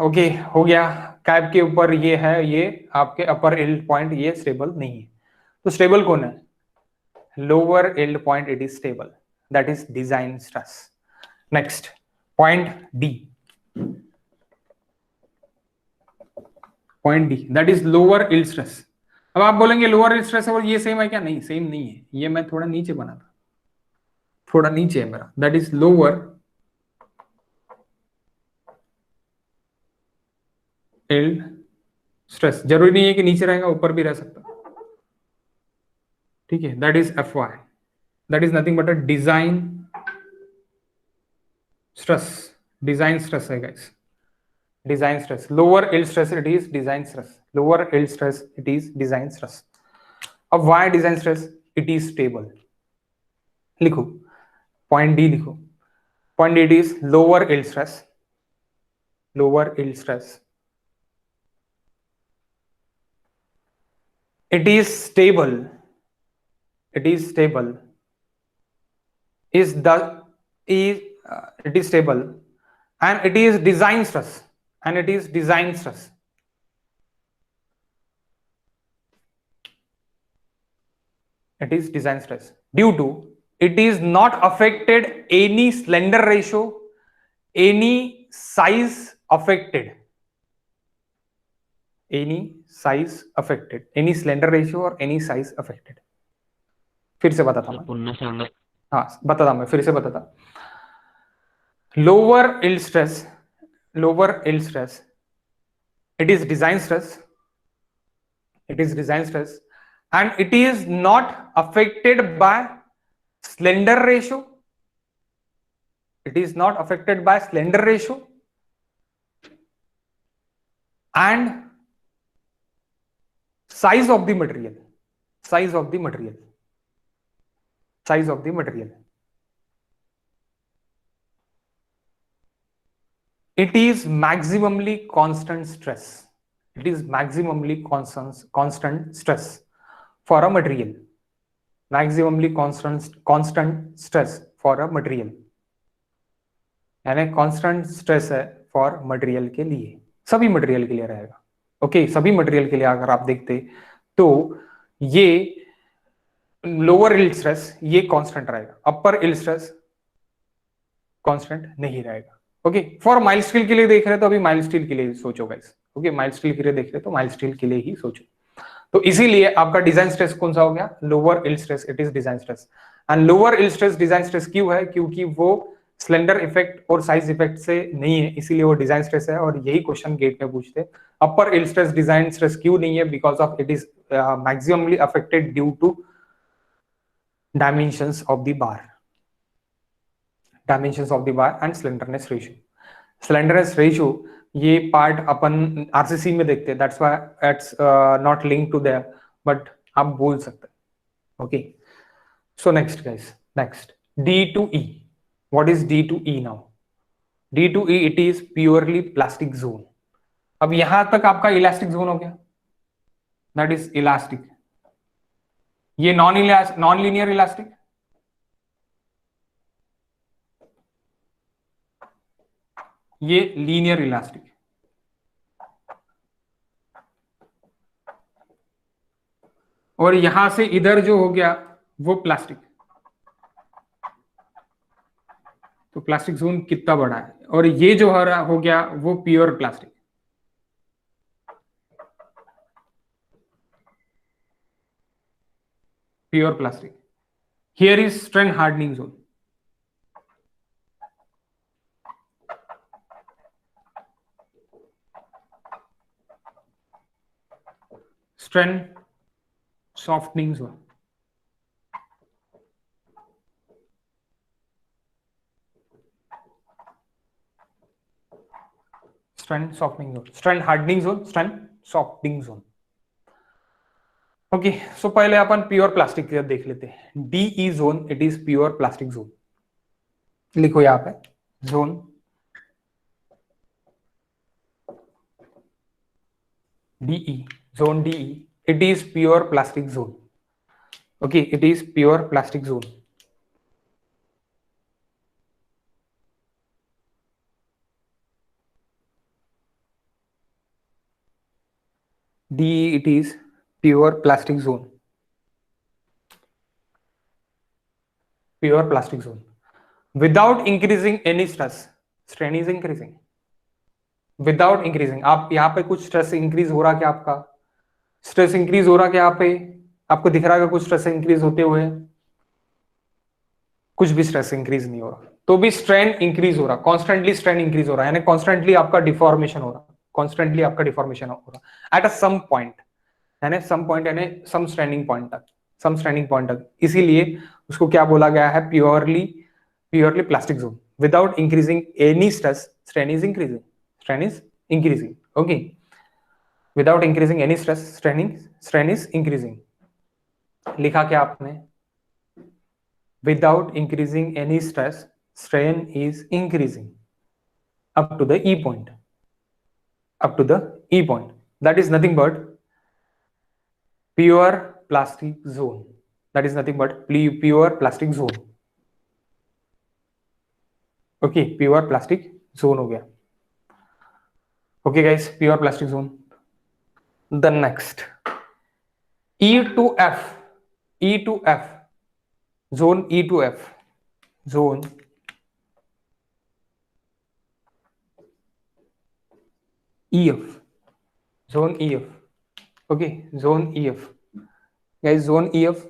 okay, हो गया. कैप के ऊपर ये है, ये आपके अपर इल्ड पॉइंट, ये स्टेबल नहीं है. तो स्टेबल कौन है? Lower yield point, it is stable, that is design stress. Next point D, point D that is lower yield stress. अब आप बोलेंगे लोअर इल्ड स्ट्रेस और ये सेम है क्या? नहीं, सेम नहीं है. ये मैं थोड़ा नीचे बना था, थोड़ा नीचे है मेरा. That is lower yield stress. जरूरी नहीं है कि नीचे रहेगा, ऊपर भी रह सकता. ठीक है, that is F Y, that is nothing but a design stress. Design stress है guys, design stress. Lower yield stress it is design stress, lower yield stress it is design stress. अब why design stress? It is stable. लिखो point D, लिखो point D, it is lower yield stress, lower yield stress. It is stable, it is stable, it is stable, and it is design stress, and it is design stress. It is design stress due to it is not affected any slender ratio, any size affected, any size affected, any slender ratio or any size affected. फिर से बताता मैं, हाँ बताता मैं, फिर से बताता. Lower yield stress, lower yield stress, it is design stress, it is design stress, and it is not affected by slender ratio, it is not affected by slender ratio and size of the material, size of the material, size of the material. It is maximally constant stress, it is maximally constant stress for a material, maximally constant stress for a material, यानी constant stress है for material के लिए, सभी material के लिए रहेगा. Okay, सभी material के लिए अगर आप देखते तो ये लोअर इल्ड स्ट्रेस ये कांस्टेंट रहेगा, अपर इल्ड स्ट्रेस कांस्टेंट नहीं रहेगा. ओके, फॉर माइल्ड स्टील के लिए देख रहे हैं तो अभी माइल्ड स्टील के लिए सोचो गाइस. ओके, माइल्ड स्टील के लिए देख रहे हैं तो माइल्ड स्टील के लिए ही सोचो. तो इसीलिए आपका डिजाइन स्ट्रेस कौन सा हो गया? Lower yield stress, it is design stress. And lower yield stress design stress क्यों है? क्योंकि वो स्लेंडर इफेक्ट और साइज इफेक्ट से नहीं है, इसीलिए वो डिजाइन स्ट्रेस है. और यही क्वेश्चन गेट में पूछते हैं, upper yield stress design stress क्यों नहीं है? Because of it is maximumly affected due to dimensions of the bar, dimensions of the bar and slenderness ratio. Slenderness ratio ये पार्ट अपन आरसीसी में देखते हैं, that's why it's not linked to there, but आप बोल सकते हैं. Okay, so next guys, next D to E. What is D2E now? D2E it is purely plastic zone. अब यहां तक आपका इलास्टिक जोन हो गया, दैट इज इलास्टिक. ये नॉन लीनियर इलास्टिक, ये लीनियर इलास्टिक, और यहां से इधर जो हो गया वो प्लास्टिक। तो प्लास्टिक जोन कितना बड़ा है, और ये जो हो गया वो pure plastic. Pure plastic. Here is strain hardening zone. Strain softening zone. Strength softening zone, strength hardening zone, strength softening zone. Okay, so पहले अपन प्योर प्लास्टिक देख लेते हैं। DE zone, it is pure plastic zone. लिखो यहां पे zone DE, zone DE, it is pure plastic zone. Okay, it is pure plastic zone. DE, it is pure plastic zone. Pure plastic zone. Without increasing any stress. Strain is increasing. Without increasing. आप यहाँ पे कुछ stress increase हो रहा क्या? आपका stress increase हो रहा क्या? यहाँ पे आपको दिख रहा है कुछ स्ट्रेस इंक्रीज होते हुए? कुछ भी स्ट्रेस इंक्रीज नहीं हो रहा, तो भी स्ट्रेन इंक्रीज हो रहा, कॉन्स्टेंटली स्ट्रेन इंक्रीज हो रहा है, यानी कॉन्स्टेंटली आपका डिफॉर्मेशन हो रहा, कॉन्स्टेंटली आपका डिफॉर्मेशन हो रहा एट अ सम पॉइंट, यानी सम पॉइंट, यानी सम स्ट्रेनिंग पॉइंट तक, सम स्ट्रेनिंग पॉइंट तक। इसीलिए उसको क्या बोला गया है? Purely plastic zone. Without increasing any stress, strain is increasing, strain is increasing. Okay, without increasing any stress, strain is increasing. लिखा क्या आपने? Without increasing any stress, strain is increasing up to the E point. Up to the E point. That is nothing but pure plastic zone. That is nothing but pure plastic zone. Okay, pure plastic zone हो गया. Okay guys, pure plastic zone. The next, E to F. E to F. Zone E to F. Zone EF. Zone EF. Okay, zone EF. Guys, zone EF.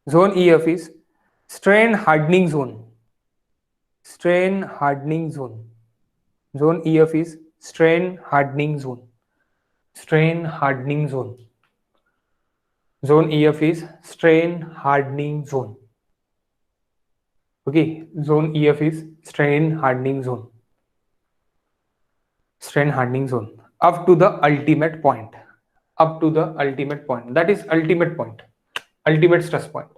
Zone EF is strain hardening zone. Strain hardening zone. Zone EF is strain hardening zone. Strain hardening zone. Zone EF is strain hardening zone. Okay, zone EF is strain hardening zone. Strain hardening zone up to the ultimate point. Up to the ultimate point. That is ultimate point. Ultimate stress point.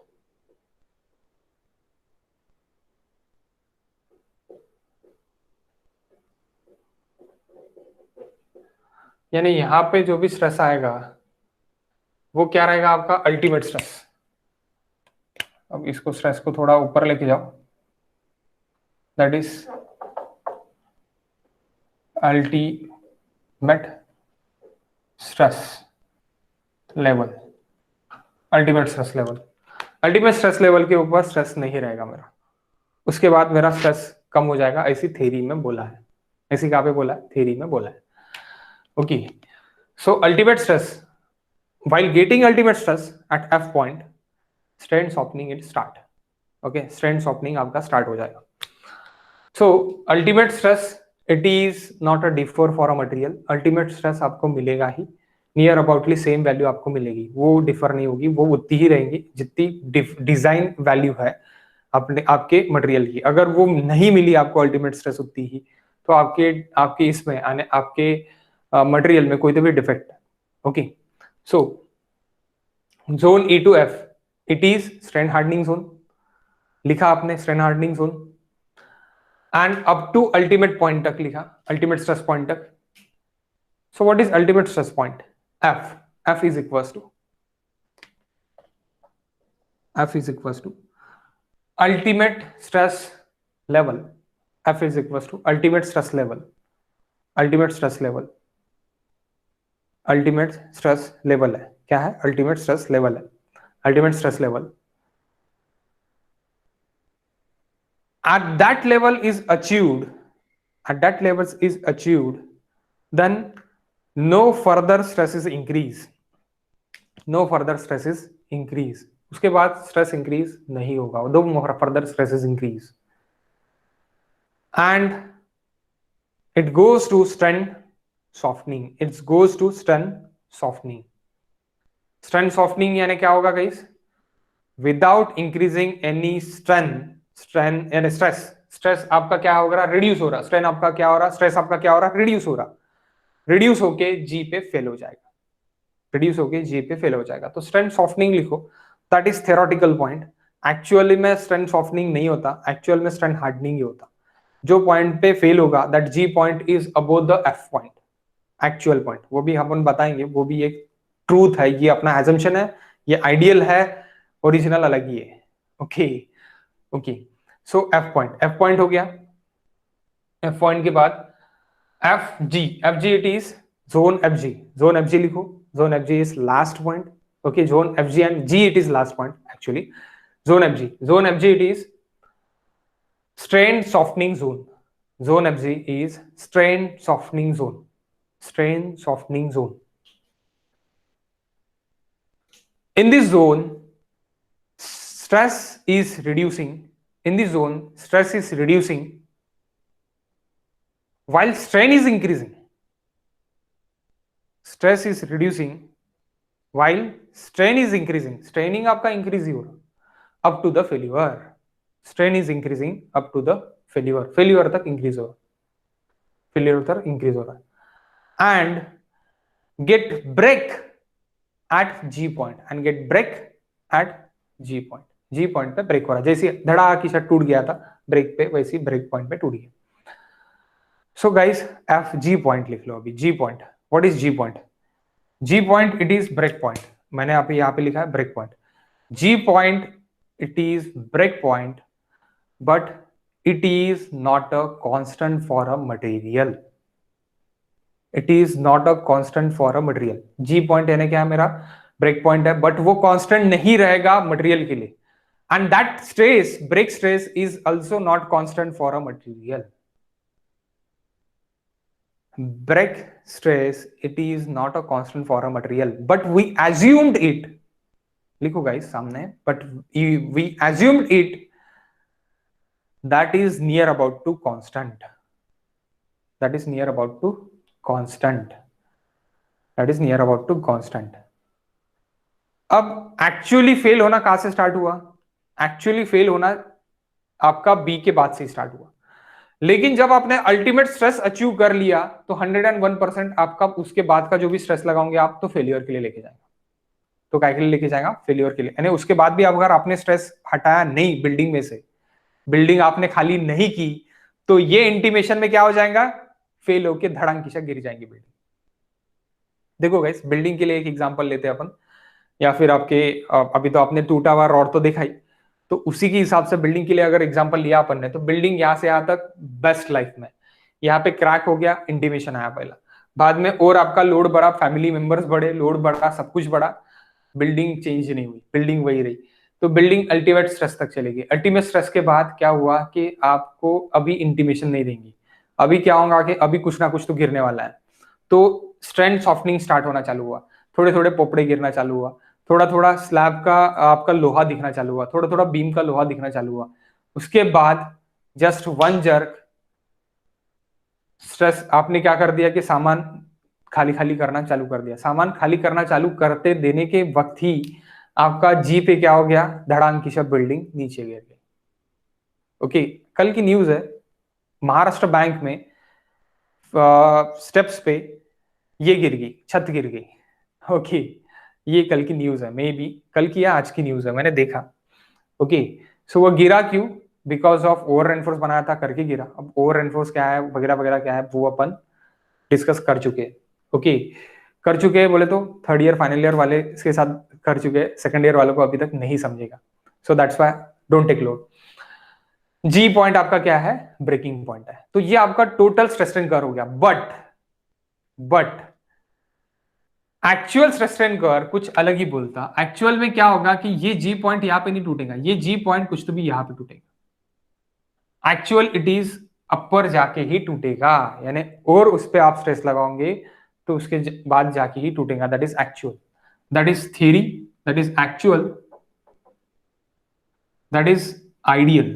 यानी यहां पे जो भी stress आएगा वो क्या रहेगा? आपका अल्टीमेट स्ट्रेस। अब इसको स्ट्रेस को थोड़ा ऊपर लेके जाओ, that is ultimate stress level. Ultimate stress level, ultimate stress level के ऊपर स्ट्रेस नहीं रहेगा मेरा, उसके बाद मेरा स्ट्रेस कम हो जाएगा, ऐसी थ्योरी में बोला है। ऐसी कहाँ पे बोला है? थ्योरी में बोला है। Okay, so ultimate stress, while getting ultimate stress at F point, strain softening it start. Okay, strain softening आपका start हो जाएगा। So ultimate stress, it is not a differ for a material. Ultimate stress आपको मिलेगा ही, near अबाउटली same value आपको मिलेगी, वो differ नहीं होगी, वो उतनी ही रहेंगी जितनी डिजाइन वैल्यू है अपने आपके मटेरियल की। अगर वो नहीं मिली आपको अल्टीमेट स्ट्रेस उतनी ही, तो आपके इसमें आपके मटेरियल में कोई तो भी डिफेक्ट है। Okay, so zone E to F, it is strain hardening zone। लिखा आपने strain hardening zone, and up to ultimate point तक लिखा, ultimate stress point तक। So what is ultimate stress point? F. F is equals to ultimate stress level F is equals to ultimate stress level. Ultimate stress level. Ultimate stress level है क्या है? Ultimate stress level है. Ultimate stress level. At that level is achieved. At that level is achieved. Then no further stress is increase. No further stress is increase. उसके बाद stress increase नहीं होगा. No further stress is increase. And it goes to strength softening. It goes to strength softening. Strength softening यानी क्या होगा guys? Without increasing any strength यानी stress आपका क्या हो रहा? Reduce हो रहा. Strength आपका क्या हो रहा? Stress आपका क्या हो रहा? Reduce हो रहा. Reduce होके G पे फेल हो जाएगा. Reduce होके G पे फेल हो जाएगा. तो strength softening लिखो. That is theoretical point. Actually में strength softening नहीं होता. Actual में strength hardening ही होता. जो पॉइंट पे फेल होगा that G point is above the F point. Actual point. वो भी हम बताएंगे. वो भी एक ट्रूथ है. ये अपना assumption है. ये आइडियल है. ओरिजिनल अलग ही है. Okay okay. So F point हो गया. F पॉइंट के बाद FG it is zone FG लिखो. Zone FG is last point. Okay, zone FG and G it is last point actually. Zone FG it is strain softening zone. Zone FG is strain softening zone. In this zone, stress is reducing. While strain is increasing. Stress is reducing while strain is increasing. Straining आपका increase ही हो रहा up to the failure. Strain is increasing up to the failure. Failure तक increase हो रहा. And get break at G point. G point पे break हो रहा है. जैसे धड़ा की शट टूट गया था ब्रेक पे, वैसे ब्रेक पॉइंट पे टूट गया. So guys, G point लिख लो अभी. G point. What is G point? G point it is break point. मैंने आप यहाँ पे लिखा है break point. G point it is break point, but it is not a constant for a material. G point यानी क्या है? मेरा break point है, but वो constant नहीं रहेगा material के लिए. And that break stress is also not constant for a material. Break stress, it is not a constant for a material, but we assumed it. लिखो guys सामने. But we assumed it that is near about to constant. अब actually fail होना कहां से start हुआ? Actually fail होना आपका B के बाद से स्टार्ट हुआ. लेकिन जब आपने अल्टीमेट स्ट्रेस अचीव कर लिया तो 101% आपका उसके बाद का जो भी स्ट्रेस लगाओगे आप तो फेलियर के लिए लेके जाएगा. तो क्या के लिए लेके जाएगा? फेलियर के लिए. यानी उसके बाद भी अगर आपने स्ट्रेस हटाया नहीं बिल्डिंग में से, बिल्डिंग आपने खाली नहीं की, तो ये इंटीमेशन में क्या हो जाएगा? फेल होके धड़ांकीशा गिर जाएंगी बिल्डिंग. देखो गाइस, बिल्डिंग के लिए एक एग्जांपल लेते हैं अपन, या फिर आपके अभी तो आपने टूटा हुआ रॉड तो देखा ही, तो उसी के हिसाब से बिल्डिंग के लिए अगर एग्जांपल लिया अपन ने, तो बिल्डिंग यहाँ से यहाँ तक बेस्ट लाइफ में, यहाँ पे क्रैक हो गया, इंटीमेशन आया पहला, बाद में और आपका लोड बढ़ा, फैमिली मेंबर्स बढ़े, लोड बढ़ा, सब कुछ बढ़ा, बिल्डिंग चेंज नहीं हुई, बिल्डिंग वही रही, तो बिल्डिंग अल्टीमेट स्ट्रेस तक चलेगी. अल्टीमेट स्ट्रेस के बाद क्या हुआ कि आपको अभी इंटीमेशन नहीं देंगी, अभी क्या होगा कि अभी कुछ ना कुछ तो गिरने वाला है, तो स्ट्रेंथ सॉफ्टनिंग स्टार्ट होना चालू हुआ, थोड़े थोड़े पोपड़े गिरना चालू हुआ, थोड़ा थोड़ा स्लैब का आपका लोहा दिखना चालू हुआ, थोड़ा थोड़ा बीम का लोहा दिखना चालू हुआ. उसके बाद जस्ट वन जर्क स्ट्रेस आपने क्या कर दिया कि सामान खाली खाली करना चालू कर दिया. सामान खाली करना चालू करते देने के वक्त ही आपका जी पे क्या हो गया? धड़ाम की सब बिल्डिंग नीचे गिर गई. ओके, कल की न्यूज है, महाराष्ट्र बैंक में स्टेप्स पे ये गिर गई, छत गिर गई. ओके, ये कल की न्यूज है, मे बी कल की या आज की न्यूज है, मैंने देखा. ओके, सो वो गिरा क्यों? बिकॉज ऑफ ओवर एनफोर्स बनाया था करके गिरा. अब ओवर एनफोर्स क्या है वगैरह वगैरह क्या है वो अपन डिस्कस कर चुके हैं. ओके, कर चुके हैं बोले तो थर्ड ईयर फाइनल ईयर वाले इसके साथ कर चुके हैं, सेकंड ईयर वालों को अभी तक नहीं समझेगा. So that's why don't take load. G point आपका क्या है, ब्रेकिंग पॉइंट है। तो ये आपका टोटल स्ट्रेस स्ट्रेन कर्व हो गया। But actual stress strain curve कुछ अलग ही बोलता। एक्चुअल में क्या होगा कि ये जी पॉइंट यहां पे नहीं टूटेगा, ये जी पॉइंट कुछ तो भी यहां पे टूटेगा। एक्चुअल इट इज अपर जाके ही टूटेगा, यानी और उस पे आप स्ट्रेस लगाओगे तो उसके बाद जाके ही टूटेगा। That is actual, that is theory, that is actual, that is ideal.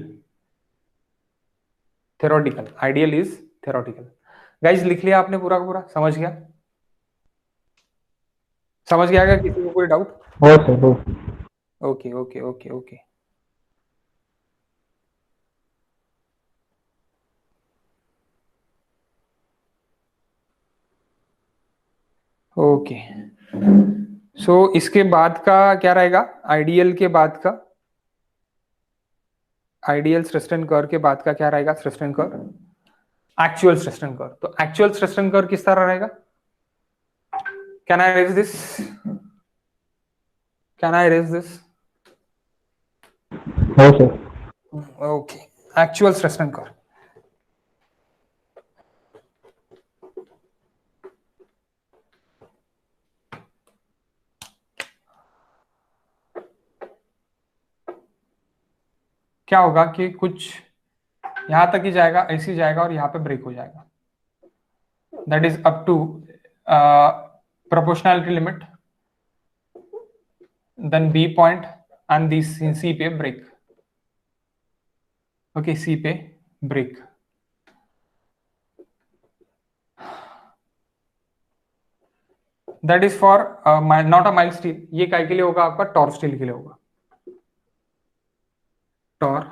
Theoretical, ideal is theoretical. Guys लिख लिया आपने पूरा का पूरा, समझ गया? समझ गया क्या किसी को कोई डाउट? हो सर हो। Okay okay okay okay. Okay सो इसके बाद का क्या रहेगा? आइडियल के बाद का, आइडियल स्ट्रेस स्ट्रेन कर्व के बाद का क्या रहेगा? Stress strain curve, actual stress strain curve. तो एक्चुअल स्ट्रेस स्ट्रेन कर्व किस तरह रहेगा? Can I raise this? Can I raise this? हो sir. Okay, actual stress strain curve. क्या होगा कि कुछ यहां तक ही जाएगा, ऐसे ही जाएगा और यहां पे ब्रेक हो जाएगा। That is up to proportionality limit, then B point and this C पे ब्रेक। ओके, सी पे break. That is for not a mild steel. ये काय के लिए होगा? आपका टॉर स्टील के लिए होगा। टॉर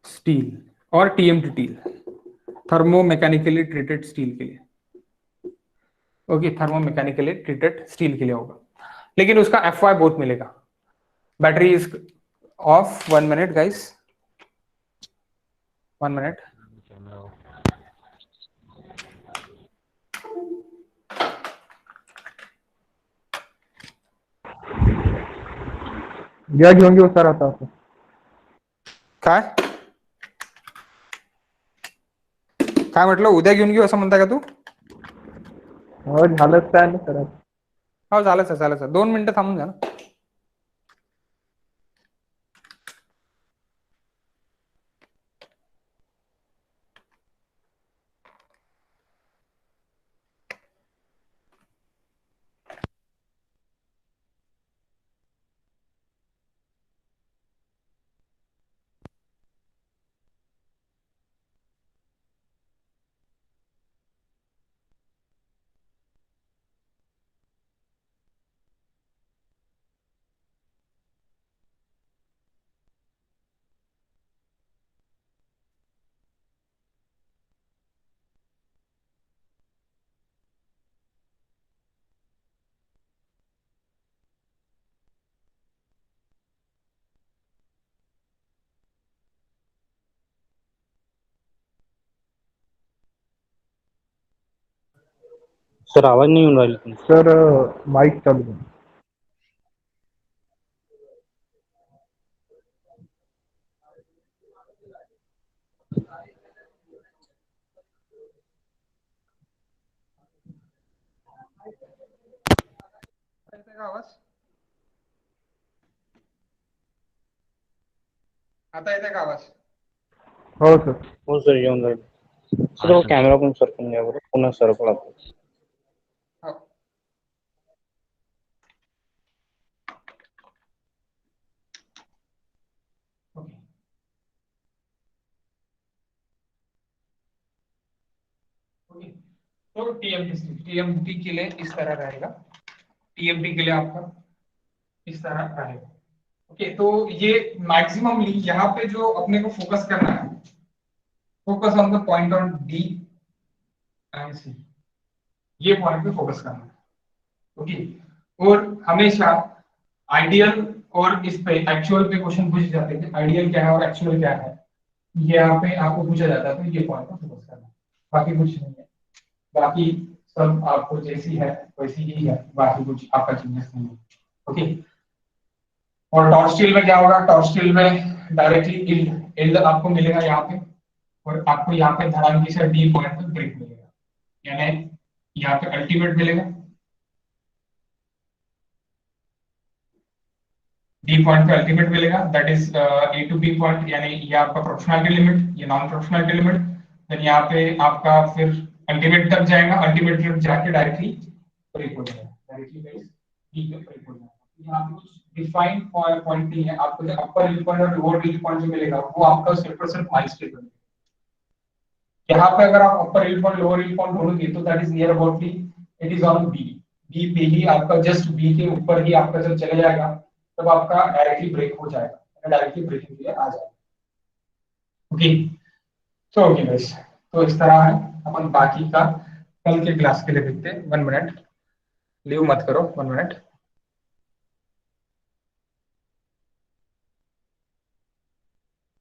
स्टील और TMT steel, thermo mechanically treated steel के लिए। Okay, thermo mechanically treated steel के लिए होगा, लेकिन उसका एफ बहुत मिलेगा। Battery is of. 1 minute guys, 1 minute. उद्या घेऊन घेऊ सर आता आपण. काय काय म्हटलं? उद्या घेऊन घेऊ असं म्हणता का तू? हो झालंच काय ना सर. हो झालं सर, झालं सर. 2 मिनिटं थांबून जा ना. सर आवाज नहीं येऊन राहिला तुमचा. सर माईक चालू आहे. येतोय का आवाज? आता येतोय का आवाज? हो सर. हो सर येऊन राहिला. सर कॅमेरा पण सरकून घ्या बरं, पुन्हा सरकला. हो. ओके. ओके, तो टीएमटी के लिए इस तरह रहेगा। टीएमटी के लिए आपका इस तरह रहेगा। ओके, तो ये मैक्सिममली यहाँ पे जो अपने को फोकस करना है, focus on the point on D and C, ये पॉइंट पे फोकस करना है। ओके, और हमेशा आइडियल और इस पे एक्चुअल पे क्वेश्चन पूछे जाते हैं, आइडियल क्या है और एक्चुअल क्या है, ये यहाँ पे आपको पूछा जाता है, तो ये पॉइंट पे फोकस करना है, बाकी कुछ नहीं है। बाकी सब आपको जैसी है वैसी ही है, बाकी कुछ आपका चेंजेस नहीं है। ओके, और टॉर्क स्टील में क्या होगा, टॉर्क स्टील में डायरेक्टली इल्ड आपको मिलेगा यहाँ पे, और आपको यहाँ पे धड़ांकी से डी पॉइंट पे ब्रेक मिलेगा, यानी यहाँ पे अल्टीमेट मिलेगा, डी पॉइंट पे अल्टीमेट मिलेगा, that is A to B point, यानी ये आपका प्रोपोर्शनलिटी लिमिट, ये नॉन प्रोपोर्शनलिटी लिमिट। देन यहाँ पे आपका फिर अल्टीमेट तक जाएगा, अल्टीमेट तक जाके डायरेक्टली ब्रेक हो जाएगा, डायरेक्टली डी पे ब्रेक हो जाएगा। यहाँ पे कुछ डिफाइंड पॉइंट नहीं है, आपको जो अपर हिल पॉइंट और लोअर हिल पॉइंट जो मिलेगा वो आपका सिर्फ और सिर्फ माइल स्टेट बनेगा। यहाँ पे अगर आप अपर हिल पॉइंट लोअर हिल पॉइंट ढूंढोगे तो that is near about it is on B, B पे ही आपका, जस्ट बी के ऊपर ही आपका जब चले जाएगा तब आपका डायरेक्टली ब्रेक हो जाएगा, डायरेक्टली ब्रेकिंग के लिए आ जाएगा। ओके, तो ओके गाइस, तो इस तरह है, अपन बाकी का कल के क्लास के लिए देखते हैं। 1 मिनट लीव मत करो, 1 मिनट।